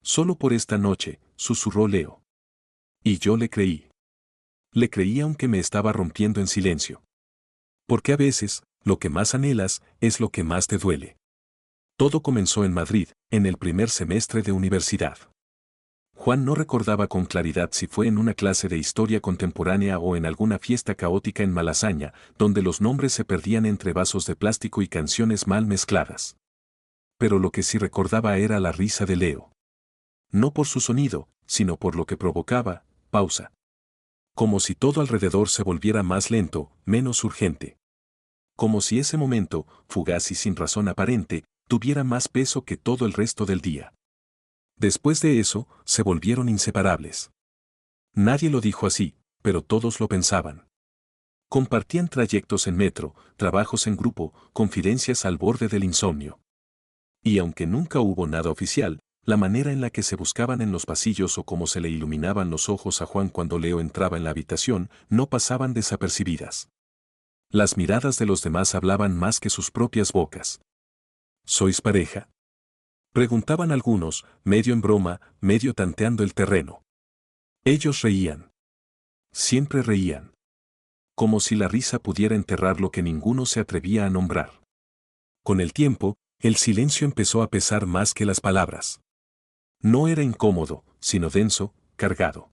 Solo por esta noche, susurró Leo. Y yo le creí. Le creí aunque me estaba rompiendo en silencio. Porque a veces, lo que más anhelas es lo que más te duele. Todo comenzó en Madrid, en el primer semestre de universidad. Juan no recordaba con claridad si fue en una clase de historia contemporánea o en alguna fiesta caótica en Malasaña, donde los nombres se perdían entre vasos de plástico y canciones mal mezcladas. Pero lo que sí recordaba era la risa de Leo. No por su sonido, sino por lo que provocaba, pausa. Como si todo alrededor se volviera más lento, menos urgente. Como si ese momento, fugaz y sin razón aparente, tuviera más peso que todo el resto del día. Después de eso, se volvieron inseparables. Nadie lo dijo así, pero todos lo pensaban. Compartían trayectos en metro, trabajos en grupo, confidencias al borde del insomnio. Y aunque nunca hubo nada oficial, la manera en la que se buscaban en los pasillos o cómo se le iluminaban los ojos a Juan cuando Leo entraba en la habitación, no pasaban desapercibidas. Las miradas de los demás hablaban más que sus propias bocas. ¿Sois pareja?, preguntaban algunos, medio en broma, medio tanteando el terreno. Ellos reían. Siempre reían. Como si la risa pudiera enterrar lo que ninguno se atrevía a nombrar. Con el tiempo, el silencio empezó a pesar más que las palabras. No era incómodo, sino denso, cargado.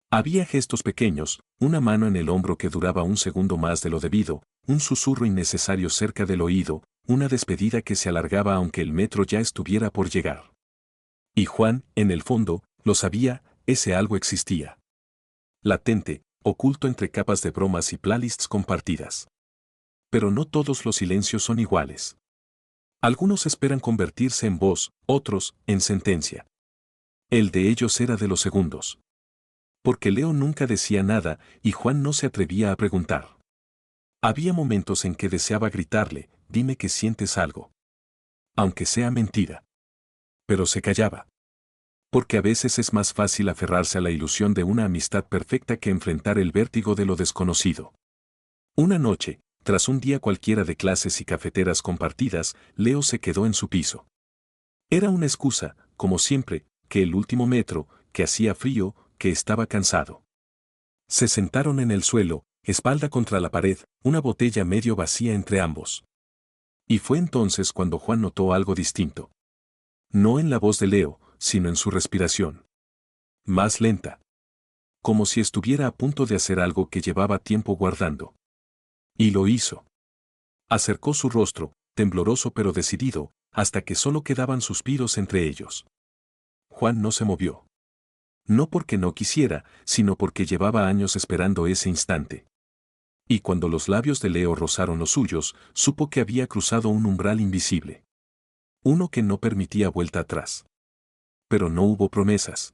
Había gestos pequeños, una mano en el hombro que duraba un segundo más de lo debido, un susurro innecesario cerca del oído, una despedida que se alargaba aunque el metro ya estuviera por llegar. Y Juan, en el fondo, lo sabía, ese algo existía. Latente, oculto entre capas de bromas y playlists compartidas. Pero no todos los silencios son iguales. Algunos esperan convertirse en voz, otros, en sentencia. El de ellos era de los segundos. Porque Leo nunca decía nada y Juan no se atrevía a preguntar. Había momentos en que deseaba gritarle, dime que sientes algo. Aunque sea mentira. Pero se callaba. Porque a veces es más fácil aferrarse a la ilusión de una amistad perfecta que enfrentar el vértigo de lo desconocido. Una noche, tras un día cualquiera de clases y cafeteras compartidas, Leo se quedó en su piso. Era una excusa, como siempre, que el último metro, que hacía frío, que estaba cansado. Se sentaron en el suelo, espalda contra la pared, una botella medio vacía entre ambos. Y fue entonces cuando Juan notó algo distinto. No en la voz de Leo, sino en su respiración. Más lenta. Como si estuviera a punto de hacer algo que llevaba tiempo guardando. Y lo hizo. Acercó su rostro, tembloroso pero decidido, hasta que solo quedaban suspiros entre ellos. Juan no se movió. No porque no quisiera, sino porque llevaba años esperando ese instante. Y cuando los labios de Leo rozaron los suyos, supo que había cruzado un umbral invisible. Uno que no permitía vuelta atrás. Pero no hubo promesas.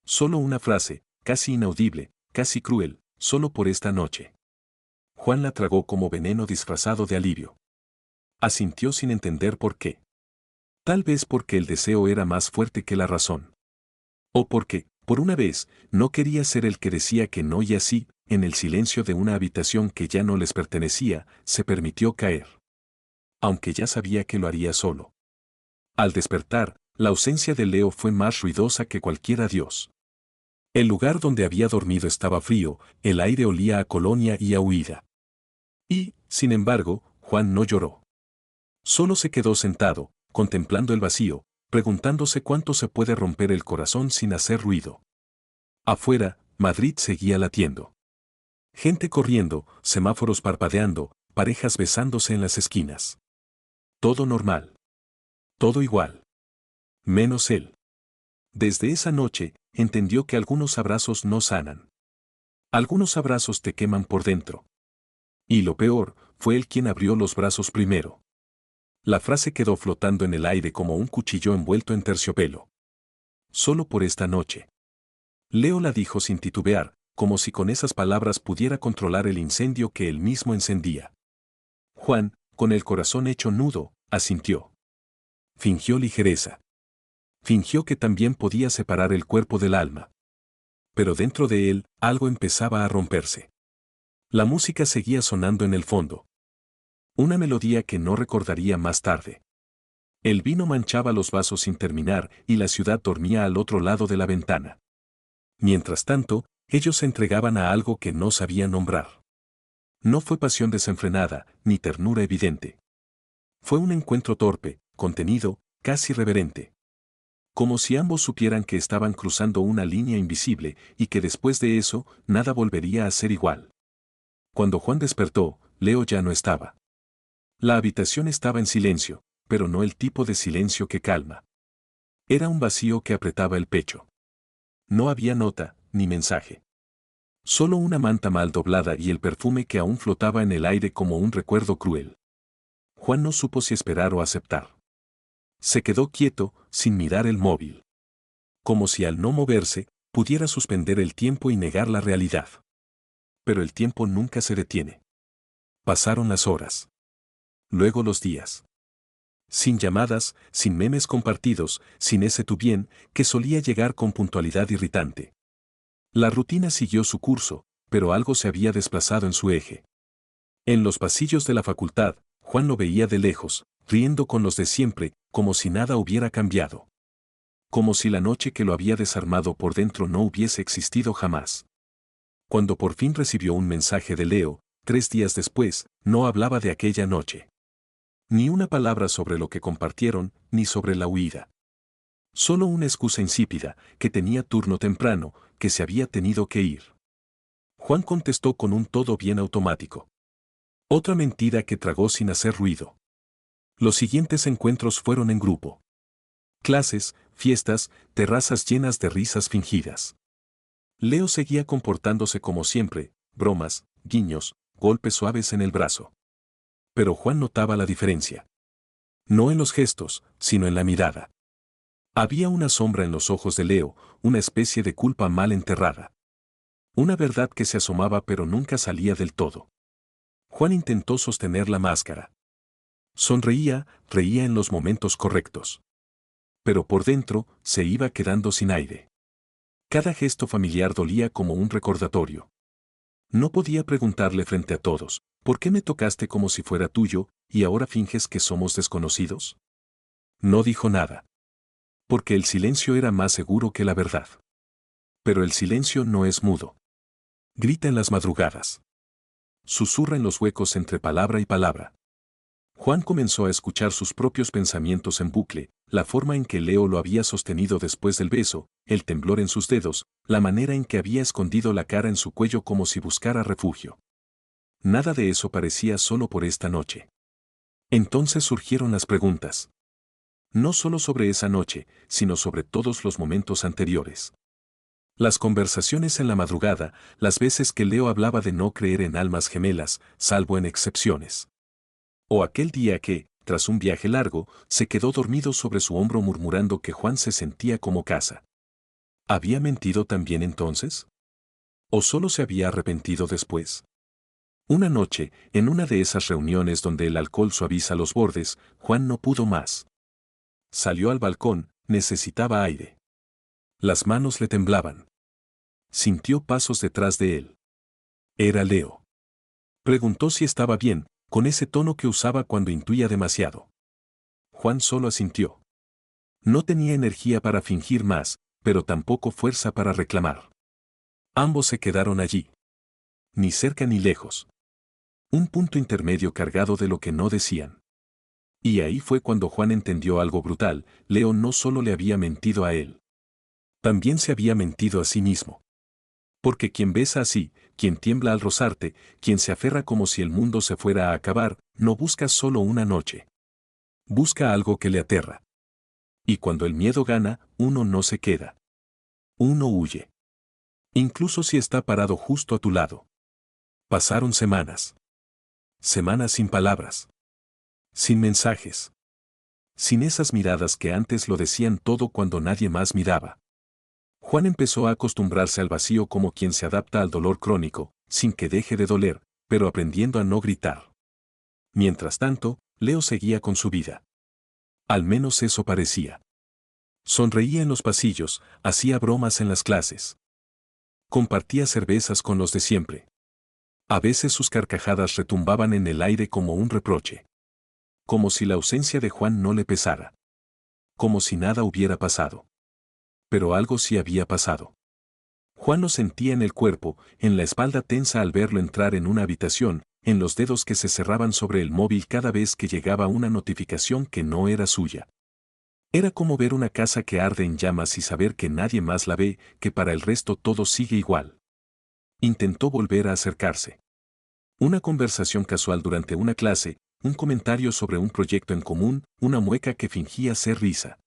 Solo una frase, casi inaudible, casi cruel, solo por esta noche. Juan la tragó como veneno disfrazado de alivio. Asintió sin entender por qué. Tal vez porque el deseo era más fuerte que la razón. O porque, por una vez, no quería ser el que decía que no y así, en el silencio de una habitación que ya no les pertenecía, se permitió caer. Aunque ya sabía que lo haría solo. Al despertar, la ausencia de Leo fue más ruidosa que cualquier adiós. El lugar donde había dormido estaba frío, el aire olía a colonia y a huida. Y, sin embargo, Juan no lloró. Solo se quedó sentado, contemplando el vacío, preguntándose cuánto se puede romper el corazón sin hacer ruido. Afuera, Madrid seguía latiendo. Gente corriendo, semáforos parpadeando, parejas besándose en las esquinas. Todo normal. Todo igual. Menos él. Desde esa noche, entendió que algunos abrazos no sanan. Algunos abrazos te queman por dentro. Y lo peor, fue él quien abrió los brazos primero. La frase quedó flotando en el aire como un cuchillo envuelto en terciopelo. Solo por esta noche. Leo la dijo sin titubear, como si con esas palabras pudiera controlar el incendio que él mismo encendía. Juan, con el corazón hecho nudo, asintió. Fingió ligereza. Fingió que también podía separar el cuerpo del alma. Pero dentro de él, algo empezaba a romperse. La música seguía sonando en el fondo. Una melodía que no recordaría más tarde. El vino manchaba los vasos sin terminar y la ciudad dormía al otro lado de la ventana. Mientras tanto, ellos se entregaban a algo que no sabían nombrar. No fue pasión desenfrenada, ni ternura evidente. Fue un encuentro torpe, contenido, casi reverente. Como si ambos supieran que estaban cruzando una línea invisible y que después de eso, nada volvería a ser igual. Cuando Juan despertó, Leo ya no estaba. La habitación estaba en silencio, pero no el tipo de silencio que calma. Era un vacío que apretaba el pecho. No había nota, ni mensaje. Solo una manta mal doblada y el perfume que aún flotaba en el aire como un recuerdo cruel. Juan no supo si esperar o aceptar. Se quedó quieto, sin mirar el móvil. Como si al no moverse, pudiera suspender el tiempo y negar la realidad. Pero el tiempo nunca se detiene. Pasaron las horas. Luego los días. Sin llamadas, sin memes compartidos, sin ese tú bien, que solía llegar con puntualidad irritante. La rutina siguió su curso, pero algo se había desplazado en su eje. En los pasillos de la facultad, Juan lo veía de lejos, riendo con los de siempre, como si nada hubiera cambiado. Como si la noche que lo había desarmado por dentro no hubiese existido jamás. Cuando por fin recibió un mensaje de Leo, 3 días después, no hablaba de aquella noche. Ni una palabra sobre lo que compartieron, ni sobre la huida. Solo una excusa insípida, que tenía turno temprano, que se había tenido que ir. Juan contestó con un todo bien automático. Otra mentira que tragó sin hacer ruido. Los siguientes encuentros fueron en grupo. Clases, fiestas, terrazas llenas de risas fingidas. Leo seguía comportándose como siempre, bromas, guiños, golpes suaves en el brazo. Pero Juan notaba la diferencia. No en los gestos, sino en la mirada. Había una sombra en los ojos de Leo, una especie de culpa mal enterrada. Una verdad que se asomaba pero nunca salía del todo. Juan intentó sostener la máscara. Sonreía, reía en los momentos correctos. Pero por dentro, se iba quedando sin aire. Cada gesto familiar dolía como un recordatorio. No podía preguntarle frente a todos, ¿por qué me tocaste como si fuera tuyo, y ahora finges que somos desconocidos? No dijo nada. Porque el silencio era más seguro que la verdad. Pero el silencio no es mudo. Grita en las madrugadas. Susurra en los huecos entre palabra y palabra. Juan comenzó a escuchar sus propios pensamientos en bucle, la forma en que Leo lo había sostenido después del beso, el temblor en sus dedos, la manera en que había escondido la cara en su cuello como si buscara refugio. Nada de eso parecía solo por esta noche. Entonces surgieron las preguntas. No solo sobre esa noche, sino sobre todos los momentos anteriores. Las conversaciones en la madrugada, las veces que Leo hablaba de no creer en almas gemelas, salvo en excepciones. O aquel día que, tras un viaje largo, se quedó dormido sobre su hombro murmurando que Juan se sentía como casa. ¿Había mentido también entonces? ¿O solo se había arrepentido después? Una noche, en una de esas reuniones donde el alcohol suaviza los bordes, Juan no pudo más. Salió al balcón, necesitaba aire. Las manos le temblaban. Sintió pasos detrás de él. Era Leo. Preguntó si estaba bien, con ese tono que usaba cuando intuía demasiado. Juan solo asintió. No tenía energía para fingir más, pero tampoco fuerza para reclamar. Ambos se quedaron allí. Ni cerca ni lejos. Un punto intermedio cargado de lo que no decían. Y ahí fue cuando Juan entendió algo brutal: Leo no solo le había mentido a él. También se había mentido a sí mismo. Porque quien besa así, quien tiembla al rozarte, quien se aferra como si el mundo se fuera a acabar, no busca solo una noche. Busca algo que le aterra. Y cuando el miedo gana, uno no se queda. Uno huye. Incluso si está parado justo a tu lado. Pasaron semanas. Semanas sin palabras. Sin mensajes. Sin esas miradas que antes lo decían todo cuando nadie más miraba. Juan empezó a acostumbrarse al vacío como quien se adapta al dolor crónico, sin que deje de doler, pero aprendiendo a no gritar. Mientras tanto, Leo seguía con su vida. Al menos eso parecía. Sonreía en los pasillos, hacía bromas en las clases. Compartía cervezas con los de siempre. A veces sus carcajadas retumbaban en el aire como un reproche. Como si la ausencia de Juan no le pesara. como si nada hubiera pasado. Pero algo sí había pasado. Juan lo sentía en el cuerpo, en la espalda tensa al verlo entrar en una habitación, en los dedos que se cerraban sobre el móvil cada vez que llegaba una notificación que no era suya. Era como ver una casa que arde en llamas y saber que nadie más la ve, que para el resto todo sigue igual. Intentó volver a acercarse. Una conversación casual durante una clase, un comentario sobre un proyecto en común, una mueca que fingía ser risa.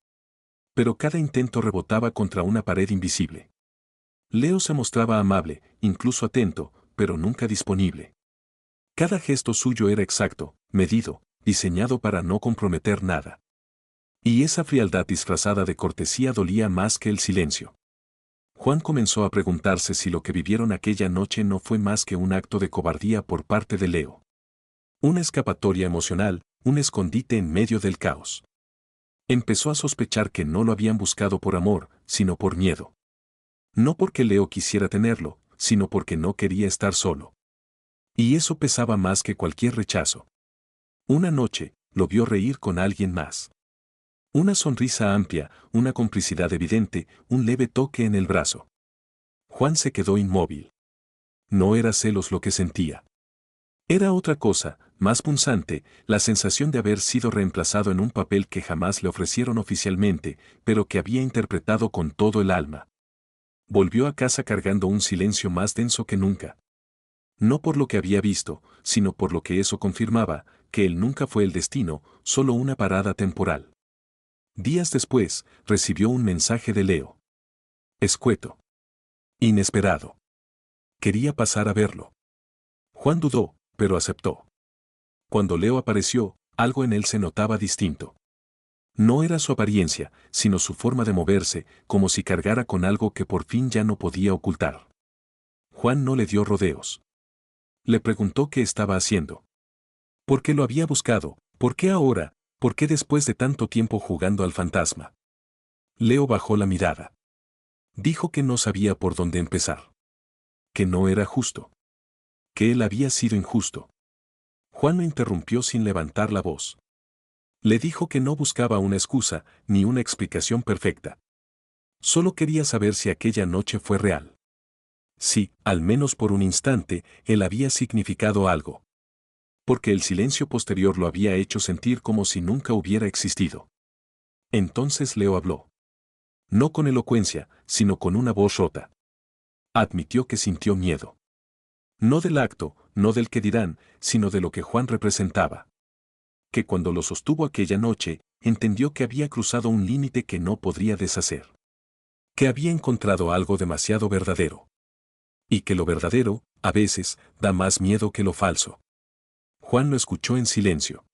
Pero cada intento rebotaba contra una pared invisible. Leo se mostraba amable, incluso atento, pero nunca disponible. Cada gesto suyo era exacto, medido, diseñado para no comprometer nada. Y esa frialdad disfrazada de cortesía dolía más que el silencio. Juan comenzó a preguntarse si lo que vivieron aquella noche no fue más que un acto de cobardía por parte de Leo. Una escapatoria emocional, un escondite en medio del caos. Empezó a sospechar que no lo habían buscado por amor, sino por miedo. No porque Leo quisiera tenerlo, sino porque no quería estar solo. Y eso pesaba más que cualquier rechazo. Una noche, lo vio reír con alguien más. Una sonrisa amplia, una complicidad evidente, un leve toque en el brazo. Juan se quedó inmóvil. No era celos lo que sentía. Era otra cosa, más punzante, la sensación de haber sido reemplazado en un papel que jamás le ofrecieron oficialmente, pero que había interpretado con todo el alma. Volvió a casa cargando un silencio más denso que nunca. No por lo que había visto, sino por lo que eso confirmaba, que él nunca fue el destino, solo una parada temporal. Días después, recibió un mensaje de Leo. Escueto. Inesperado. Quería pasar a verlo. Juan dudó, pero aceptó. Cuando Leo apareció, algo en él se notaba distinto. No era su apariencia, sino su forma de moverse, como si cargara con algo que por fin ya no podía ocultar. Juan no le dio rodeos. Le preguntó qué estaba haciendo. ¿Por qué lo había buscado? ¿Por qué ahora? ¿Por qué después de tanto tiempo jugando al fantasma? Leo bajó la mirada. Dijo que no sabía por dónde empezar. Que no era justo. Que él había sido injusto. Juan lo interrumpió sin levantar la voz. Le dijo que no buscaba una excusa, ni una explicación perfecta. Solo quería saber si aquella noche fue real. Si, al menos por un instante, él había significado algo. Porque el silencio posterior lo había hecho sentir como si nunca hubiera existido. Entonces Leo habló. No con elocuencia, sino con una voz rota. Admitió que sintió miedo. No del acto, no del que dirán, sino de lo que Juan representaba. Que cuando lo sostuvo aquella noche, entendió que había cruzado un límite que no podría deshacer. Que había encontrado algo demasiado verdadero. Y que lo verdadero, a veces, da más miedo que lo falso. Juan lo escuchó en silencio.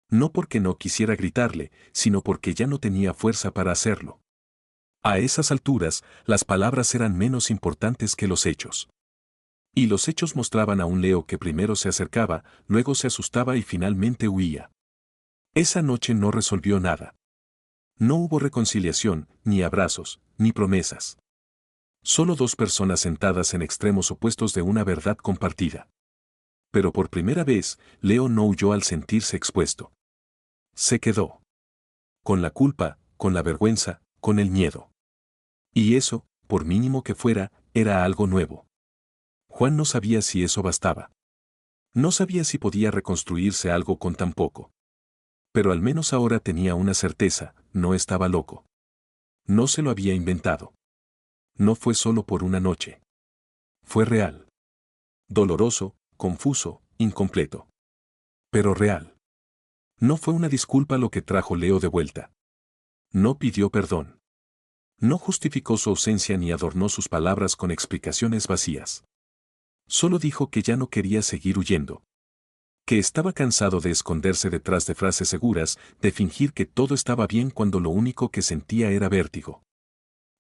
No porque no quisiera gritarle, sino porque ya no tenía fuerza para hacerlo. A esas alturas, las palabras eran menos importantes que los hechos. Y los hechos mostraban a un Leo que primero se acercaba, luego se asustaba y finalmente huía. Esa noche no resolvió nada. No hubo reconciliación, ni abrazos, ni promesas. Solo dos personas sentadas en extremos opuestos de una verdad compartida. Pero por primera vez, Leo no huyó al sentirse expuesto. Se quedó. Con la culpa, con la vergüenza, con el miedo. Y eso, por mínimo que fuera, era algo nuevo. Juan no sabía si eso bastaba. No sabía si podía reconstruirse algo con tan poco. Pero al menos ahora tenía una certeza, no estaba loco. No se lo había inventado. No fue solo por una noche. Fue real. Doloroso, confuso, incompleto. Pero real. No fue una disculpa lo que trajo Leo de vuelta. No pidió perdón. No justificó su ausencia ni adornó sus palabras con explicaciones vacías. Solo dijo que ya no quería seguir huyendo. Que estaba cansado de esconderse detrás de frases seguras, de fingir que todo estaba bien cuando lo único que sentía era vértigo.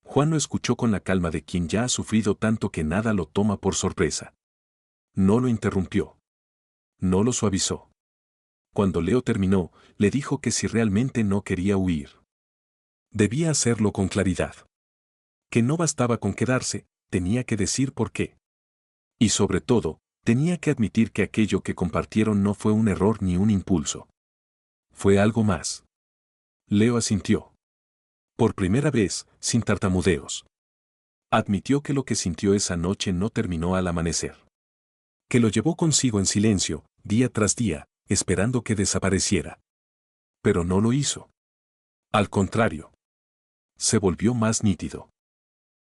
Juan lo escuchó con la calma de quien ya ha sufrido tanto que nada lo toma por sorpresa. No lo interrumpió. No lo suavizó. Cuando Leo terminó, le dijo que si realmente no quería huir, debía hacerlo con claridad. Que no bastaba con quedarse, tenía que decir por qué. Y sobre todo, tenía que admitir que aquello que compartieron no fue un error ni un impulso. Fue algo más. Leo asintió. Por primera vez, sin tartamudeos. Admitió que lo que sintió esa noche no terminó al amanecer. Que lo llevó consigo en silencio, día tras día, esperando que desapareciera. Pero no lo hizo. Al contrario. Se volvió más nítido.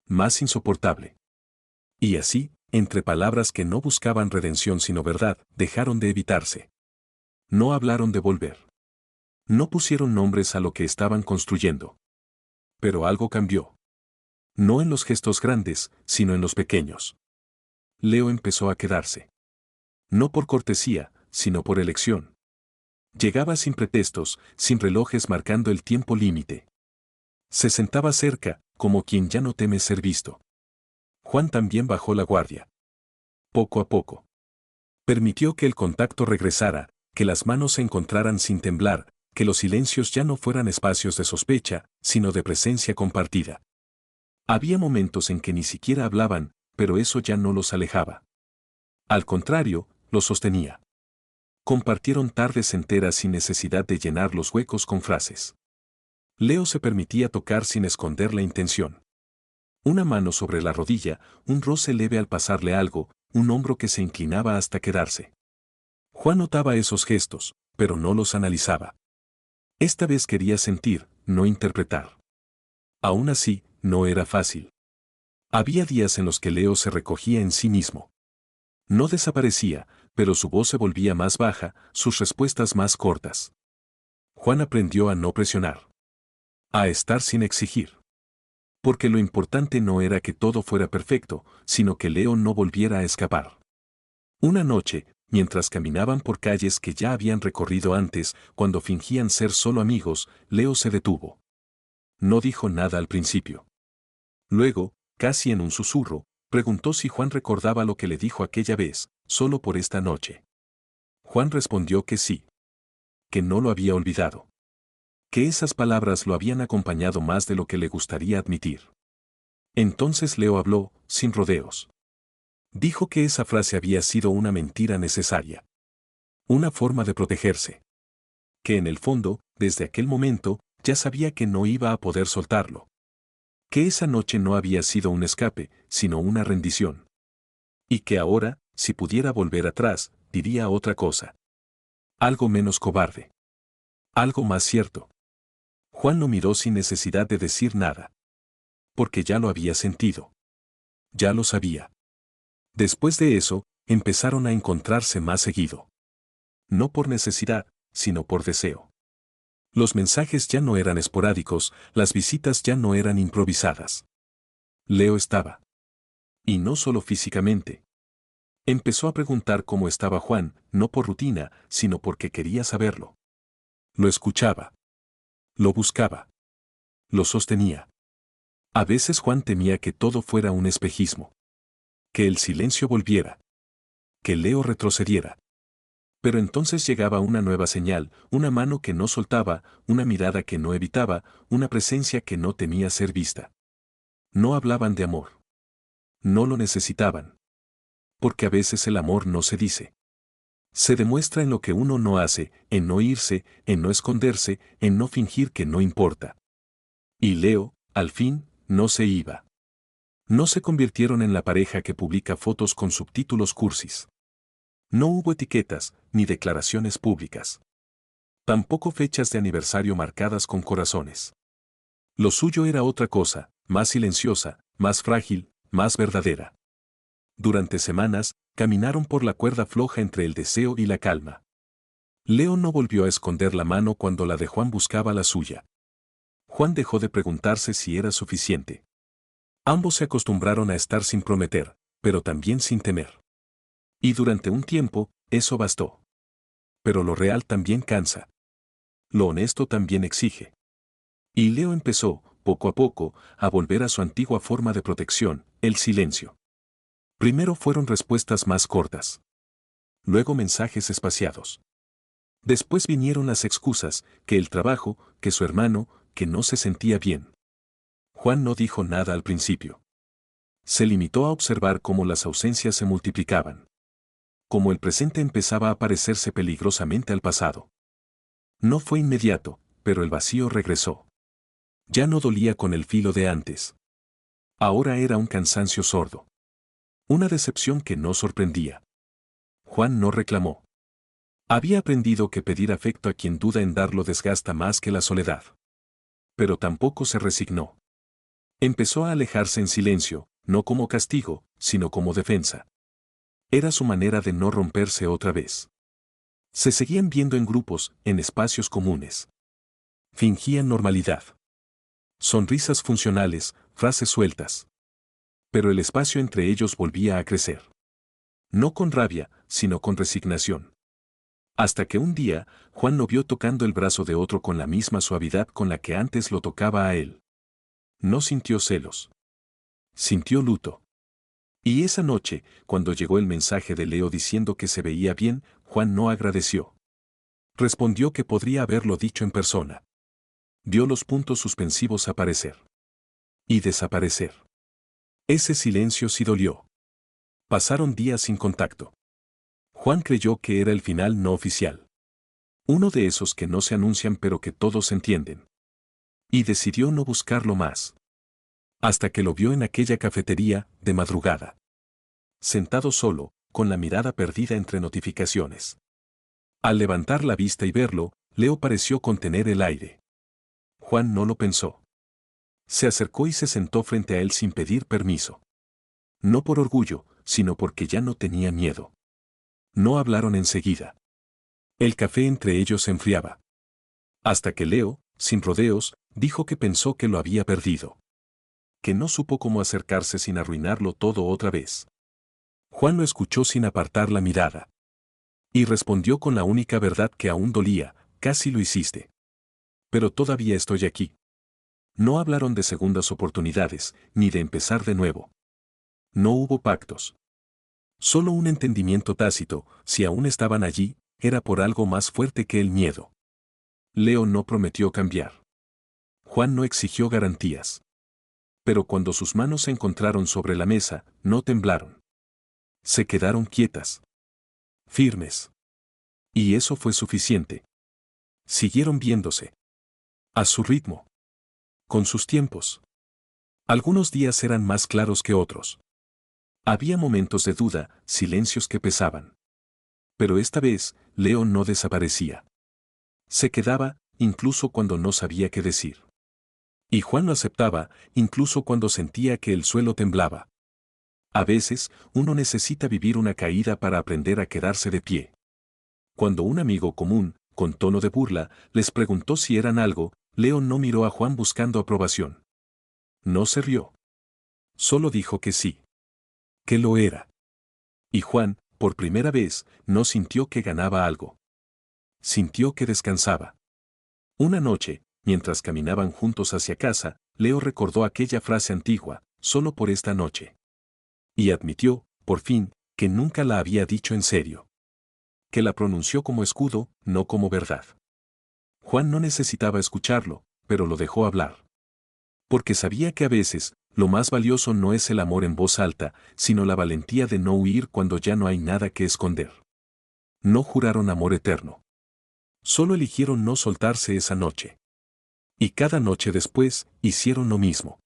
Más insoportable. Y así, entre palabras que no buscaban redención sino verdad, dejaron de evitarse. No hablaron de volver. No pusieron nombres a lo que estaban construyendo. Pero algo cambió. No en los gestos grandes, sino en los pequeños. Leo empezó a quedarse. No por cortesía, sino por elección. Llegaba sin pretextos, sin relojes marcando el tiempo límite. Se sentaba cerca, como quien ya no teme ser visto. Juan también bajó la guardia. Poco a poco. Permitió que el contacto regresara, que las manos se encontraran sin temblar, que los silencios ya no fueran espacios de sospecha, sino de presencia compartida. Había momentos en que ni siquiera hablaban, pero eso ya no los alejaba. Al contrario, los sostenía. Compartieron tardes enteras sin necesidad de llenar los huecos con frases. Leo se permitía tocar sin esconder la intención. Una mano sobre la rodilla, un roce leve al pasarle algo, un hombro que se inclinaba hasta quedarse. Juan notaba esos gestos, pero no los analizaba. Esta vez quería sentir, no interpretar. Aún así, no era fácil. Había días en los que Leo se recogía en sí mismo. No desaparecía, pero su voz se volvía más baja, sus respuestas más cortas. Juan aprendió a no presionar. A estar sin exigir. Porque lo importante no era que todo fuera perfecto, sino que Leo no volviera a escapar. Una noche, mientras caminaban por calles que ya habían recorrido antes, cuando fingían ser solo amigos, Leo se detuvo. No dijo nada al principio. Luego, casi en un susurro, preguntó si Juan recordaba lo que le dijo aquella vez, solo por esta noche. Juan respondió que sí. Que no lo había olvidado. Que esas palabras lo habían acompañado más de lo que le gustaría admitir. Entonces Leo habló, sin rodeos. Dijo que esa frase había sido una mentira necesaria. Una forma de protegerse. Que en el fondo, desde aquel momento, ya sabía que no iba a poder soltarlo. Que esa noche no había sido un escape, sino una rendición. Y que ahora, si pudiera volver atrás, diría otra cosa. Algo menos cobarde. Algo más cierto. Juan lo miró sin necesidad de decir nada. Porque ya lo había sentido. Ya lo sabía. Después de eso, empezaron a encontrarse más seguido. No por necesidad, sino por deseo. Los mensajes ya no eran esporádicos, las visitas ya no eran improvisadas. Leo estaba. Y no solo físicamente. Empezó a preguntar cómo estaba Juan, no por rutina, sino porque quería saberlo. Lo escuchaba. Lo buscaba. Lo sostenía. A veces Juan temía que todo fuera un espejismo. Que el silencio volviera. Que Leo retrocediera. Pero entonces llegaba una nueva señal, una mano que no soltaba, una mirada que no evitaba, una presencia que no temía ser vista. No hablaban de amor. No lo necesitaban. Porque a veces el amor no se dice. Se demuestra en lo que uno no hace, en no irse, en no esconderse, en no fingir que no importa. Y Leo, al fin, no se iba. No se convirtieron en la pareja que publica fotos con subtítulos cursis. No hubo etiquetas, ni declaraciones públicas. Tampoco fechas de aniversario marcadas con corazones. Lo suyo era otra cosa, más silenciosa, más frágil, más verdadera. Durante semanas, caminaron por la cuerda floja entre el deseo y la calma. Leo no volvió a esconder la mano cuando la de Juan buscaba la suya. Juan dejó de preguntarse si era suficiente. Ambos se acostumbraron a estar sin prometer, pero también sin temer. Y durante un tiempo, eso bastó. Pero lo real también cansa. Lo honesto también exige. Y Leo empezó, poco a poco, a volver a su antigua forma de protección, el silencio. Primero fueron respuestas más cortas. Luego mensajes espaciados. Después vinieron las excusas, que el trabajo, que su hermano, que no se sentía bien. Juan no dijo nada al principio. Se limitó a observar cómo las ausencias se multiplicaban. Cómo el presente empezaba a parecerse peligrosamente al pasado. No fue inmediato, pero el vacío regresó. Ya no dolía con el filo de antes. Ahora era un cansancio sordo. Una decepción que no sorprendía. Juan no reclamó. Había aprendido que pedir afecto a quien duda en darlo desgasta más que la soledad. Pero tampoco se resignó. Empezó a alejarse en silencio, no como castigo, sino como defensa. Era su manera de no romperse otra vez. Se seguían viendo en grupos, en espacios comunes. Fingían normalidad. Sonrisas funcionales, frases sueltas. Pero el espacio entre ellos volvía a crecer. No con rabia, sino con resignación. Hasta que un día, Juan lo vio tocando el brazo de otro con la misma suavidad con la que antes lo tocaba a él. No sintió celos. Sintió luto. Y esa noche, cuando llegó el mensaje de Leo diciendo que se veía bien, Juan no agradeció. Respondió que podría haberlo dicho en persona. Dio los puntos suspensivos aparecer. Y desaparecer. Ese silencio sí dolió. Pasaron días sin contacto. Juan creyó que era el final no oficial. Uno de esos que no se anuncian pero que todos entienden. Y decidió no buscarlo más. Hasta que lo vio en aquella cafetería, de madrugada. Sentado solo, con la mirada perdida entre notificaciones. Al levantar la vista y verlo, Leo pareció contener el aire. Juan no lo pensó. Se acercó y se sentó frente a él sin pedir permiso. No por orgullo, sino porque ya no tenía miedo. No hablaron enseguida. El café entre ellos se enfriaba. Hasta que Leo, sin rodeos, dijo que pensó que lo había perdido. Que no supo cómo acercarse sin arruinarlo todo otra vez. Juan lo escuchó sin apartar la mirada. Y respondió con la única verdad que aún dolía: casi lo hiciste. Pero todavía estoy aquí. No hablaron de segundas oportunidades, ni de empezar de nuevo. No hubo pactos. Solo un entendimiento tácito: si aún estaban allí, era por algo más fuerte que el miedo. Leo no prometió cambiar. Juan no exigió garantías. Pero cuando sus manos se encontraron sobre la mesa, no temblaron. Se quedaron quietas. Firmes. Y eso fue suficiente. Siguieron viéndose. A su ritmo. Con sus tiempos. Algunos días eran más claros que otros. Había momentos de duda, silencios que pesaban. Pero esta vez, Leo no desaparecía. Se quedaba, incluso cuando no sabía qué decir. Y Juan lo aceptaba, incluso cuando sentía que el suelo temblaba. A veces, uno necesita vivir una caída para aprender a quedarse de pie. Cuando un amigo común, con tono de burla, les preguntó si eran algo, Leo no miró a Juan buscando aprobación. No se rió. Solo dijo que sí. Que lo era. Y Juan, por primera vez, no sintió que ganaba algo. Sintió que descansaba. Una noche, mientras caminaban juntos hacia casa, Leo recordó aquella frase antigua: solo por esta noche. Y admitió, por fin, que nunca la había dicho en serio. Que la pronunció como escudo, no como verdad. Juan no necesitaba escucharlo, pero lo dejó hablar. Porque sabía que a veces, lo más valioso no es el amor en voz alta, sino la valentía de no huir cuando ya no hay nada que esconder. No juraron amor eterno. Solo eligieron no soltarse esa noche. Y cada noche después, hicieron lo mismo.